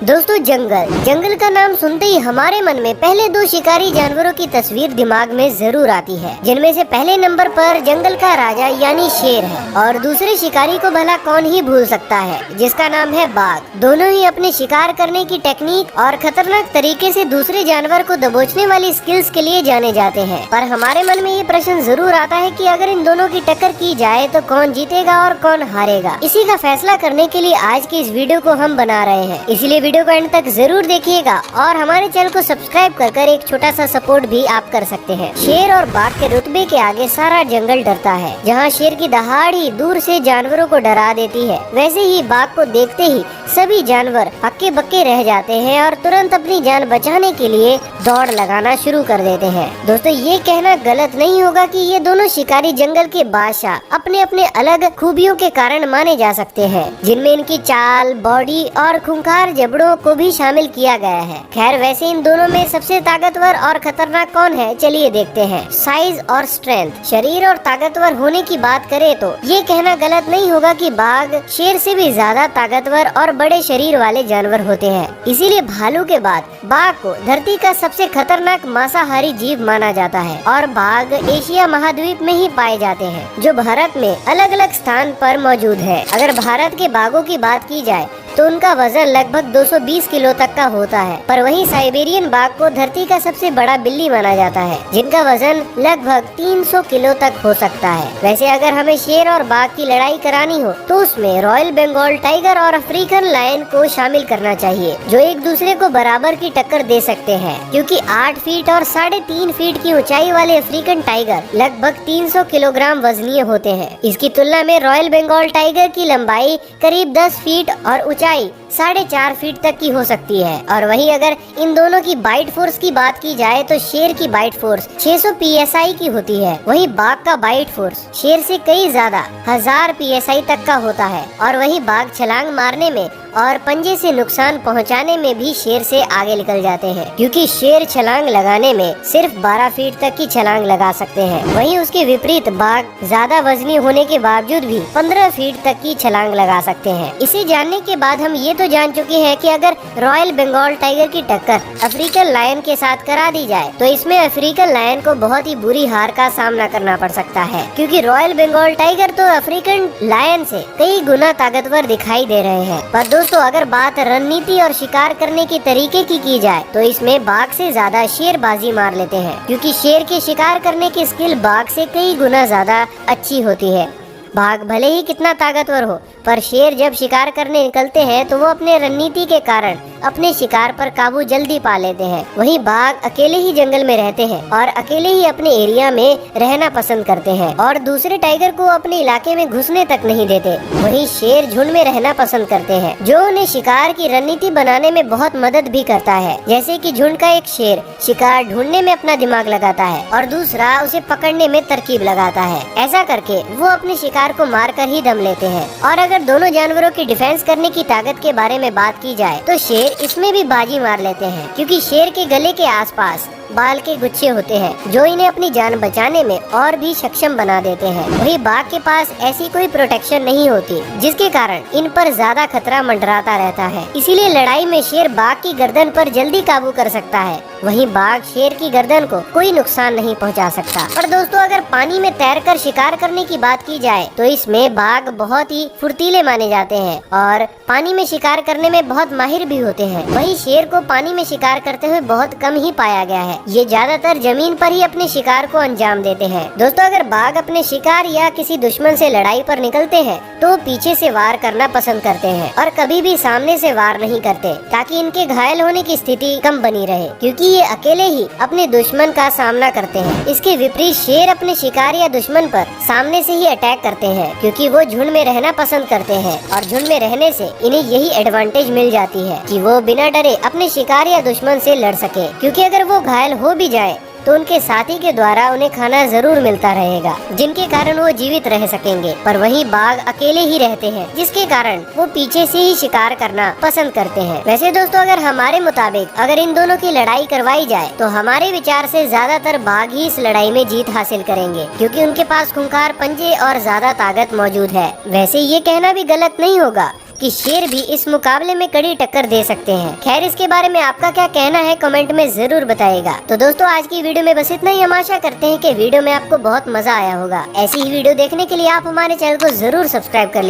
दोस्तों जंगल का नाम सुनते ही हमारे मन में पहले दो शिकारी जानवरों की तस्वीर दिमाग में जरूर आती है, जिनमें से पहले नंबर पर जंगल का राजा यानी शेर है और दूसरे शिकारी को भला कौन ही भूल सकता है, जिसका नाम है बाघ। दोनों ही अपने शिकार करने की टेक्निक और खतरनाक तरीके से दूसरे जानवर को दबोचने वाली स्किल्स के लिए जाने जाते हैं। पर हमारे मन में ये प्रश्न जरूर आता है कि अगर इन दोनों की टक्कर की जाए तो कौन जीतेगा और कौन हारेगा। इसी का फैसला करने के लिए आज की इस वीडियो को हम बना रहे हैं, इसलिए वीडियो को एंड तक जरूर देखिएगा और हमारे चैनल को सब्सक्राइब कर एक छोटा सा सपोर्ट भी आप कर सकते हैं। शेर और बाघ के रुतबे के आगे सारा जंगल डरता है। जहाँ शेर की दहाड़ी दूर से जानवरों को डरा देती है, वैसे ही बाघ को देखते ही सभी जानवर हक्के बक्के रह जाते हैं और तुरंत अपनी जान बचाने के लिए दौड़ लगाना शुरू कर देते हैं। दोस्तों ये कहना गलत नहीं होगा कि ये दोनों शिकारी जंगल के बादशाह अपने अपने अलग खूबियों के कारण माने जा सकते हैं, जिनमें इनकी चाल, बॉडी और खूंखार जबड़ों को भी शामिल किया गया है। खैर वैसे इन दोनों में सबसे ताकतवर और खतरनाक कौन है, चलिए देखते हैं। साइज और स्ट्रेंथ, शरीर और ताकतवर होने की बात करें तो ये कहना गलत नहीं होगा कि बाघ शेर से भी ज्यादा ताकतवर और बड़े शरीर वाले जानवर होते हैं। इसीलिए भालू के बाद बाघ को धरती का सबसे खतरनाक मांसाहारी जीव माना जाता है और बाघ एशिया महाद्वीप में ही पाए जाते हैं, जो भारत में अलग अलग स्थान पर मौजूद है। अगर भारत के बाघों की बात की जाए तो उनका वजन लगभग 220 किलो तक का होता है। पर वहीं साइबेरियन बाघ को धरती का सबसे बड़ा बिल्ली माना जाता है, जिनका वजन लगभग 300 किलो तक हो सकता है। वैसे अगर हमें शेर और बाघ की लड़ाई करानी हो तो उसमें रॉयल बंगाल टाइगर और अफ्रीकन लायन को शामिल करना चाहिए, जो एक दूसरे को बराबर की टक्कर दे सकते हैं, क्योंकि 8 फीट और 3.5 फीट की ऊंचाई वाले अफ्रीकन टाइगर लगभग 300 किलोग्राम वजनीय होते हैं। इसकी तुलना में रॉयल बंगाल टाइगर की लंबाई करीब 10 फीट और ऊंचाई 4.5 फीट तक की हो सकती है। और वहीं अगर इन दोनों की बाइट फोर्स की बात की जाए तो शेर की बाइट फोर्स 600 psi की होती है, वहीं बाघ का बाइट फोर्स शेर से कई ज्यादा 1000 psi तक का होता है। और वहीं बाघ छलांग मारने में और पंजे से नुकसान पहुंचाने में भी शेर से आगे निकल जाते हैं, क्योंकि शेर छलांग लगाने में सिर्फ 12 फीट तक की छलांग लगा सकते हैं। वहीं उसके विपरीत बाघ ज्यादा वजनी होने के बावजूद भी 15 फीट तक की छलांग लगा सकते हैं। इसे जानने के बाद हम ये तो जान चुके हैं कि अगर रॉयल बंगाल टाइगर की टक्कर अफ्रीकन लायन के साथ करा दी जाए तो इसमें अफ्रीकन लायन को बहुत ही बुरी हार का सामना करना पड़ सकता है, क्योंकि रॉयल बंगाल टाइगर तो अफ्रीकन लायन से कई गुना ताकतवर दिखाई दे रहे हैं। पर दोस्तों अगर बात रणनीति और शिकार करने के तरीके की जाए तो इसमें बाघ से ज्यादा शेर बाजी मार लेते हैं, क्योंकि शेर के शिकार करने की स्किल बाघ से कई गुना ज्यादा अच्छी होती है। बाघ भले ही कितना ताकतवर हो, पर शेर जब शिकार करने निकलते हैं तो वो अपने रणनीति के कारण अपने शिकार पर काबू जल्दी पा लेते हैं। वहीं बाघ अकेले ही जंगल में रहते हैं और अकेले ही अपने एरिया में रहना पसंद करते हैं और दूसरे टाइगर को अपने इलाके में घुसने तक नहीं देते। वहीं शेर झुंड में रहना पसंद करते हैं, जो उन्हें शिकार की रणनीति बनाने में बहुत मदद भी करता है। जैसे कि झुंड का एक शेर शिकार ढूंढने में अपना दिमाग लगाता है और दूसरा उसे पकड़ने में तरकीब लगाता है। ऐसा करके वो अपने शिकार को मारकर ही दम लेते हैं। और अगर दोनों जानवरों की डिफेंस करने की ताकत के बारे में बात की जाए तो शेर इसमें भी बाजी मार लेते हैं, क्योंकि शेर के गले के आसपास बाल के गुच्छे होते हैं, जो इन्हें अपनी जान बचाने में और भी सक्षम बना देते हैं। वहीं बाघ के पास ऐसी कोई प्रोटेक्शन नहीं होती, जिसके कारण इन पर ज्यादा खतरा मंडराता रहता है। इसीलिए लड़ाई में शेर बाघ की गर्दन पर जल्दी काबू कर सकता है, वहीं बाघ शेर की गर्दन को कोई नुकसान नहीं पहुंचा सकता। पर दोस्तों अगर पानी में तैरकर शिकार करने की बात की जाए तो इसमें बाघ बहुत ही फुर्तीले माने जाते हैं और पानी में शिकार करने में बहुत माहिर भी होते हैं। वहीं शेर को पानी में शिकार करते हुए बहुत कम ही पाया गया है, ये ज्यादातर जमीन पर ही अपने शिकार को अंजाम देते हैं। दोस्तों अगर बाघ अपने शिकार या किसी दुश्मन से लड़ाई पर निकलते हैं तो पीछे से वार करना पसंद करते हैं और कभी भी सामने से वार नहीं करते, ताकि इनके घायल होने की स्थिति कम बनी रहे, क्योंकि ये अकेले ही अपने दुश्मन का सामना करते हैं। इसके विपरीत शेर अपने शिकार या दुश्मन पर सामने से ही अटैक करते हैं, क्योंकि वो झुंड में रहना पसंद करते हैं और झुंड में रहने से इन्हें यही एडवांटेज मिल जाती है कि वो बिना डरे अपने शिकार या दुश्मन से लड़ सके, क्योंकि अगर वो घायल हो भी जाए तो उनके साथी के द्वारा उन्हें खाना जरूर मिलता रहेगा, जिनके कारण वो जीवित रह सकेंगे। पर वहीं बाघ अकेले ही रहते हैं, जिसके कारण वो पीछे से ही शिकार करना पसंद करते हैं। वैसे दोस्तों अगर हमारे मुताबिक अगर इन दोनों की लड़ाई करवाई जाए तो हमारे विचार से ज्यादातर बाघ ही इस लड़ाई में जीत हासिल करेंगे, क्योंकि उनके पास खूंखार पंजे और ज्यादा ताकत मौजूद है। वैसे ये कहना भी गलत नहीं होगा कि शेर भी इस मुकाबले में कड़ी टक्कर दे सकते हैं। खैर, इसके बारे में आपका क्या कहना है कमेंट में जरूर बताइएगा। तो दोस्तों, आज की वीडियो में बस इतना ही। हम आशा करते हैं कि वीडियो में आपको बहुत मजा आया होगा। ऐसी ही वीडियो देखने के लिए आप हमारे चैनल को जरूर सब्सक्राइब कर लीजिए।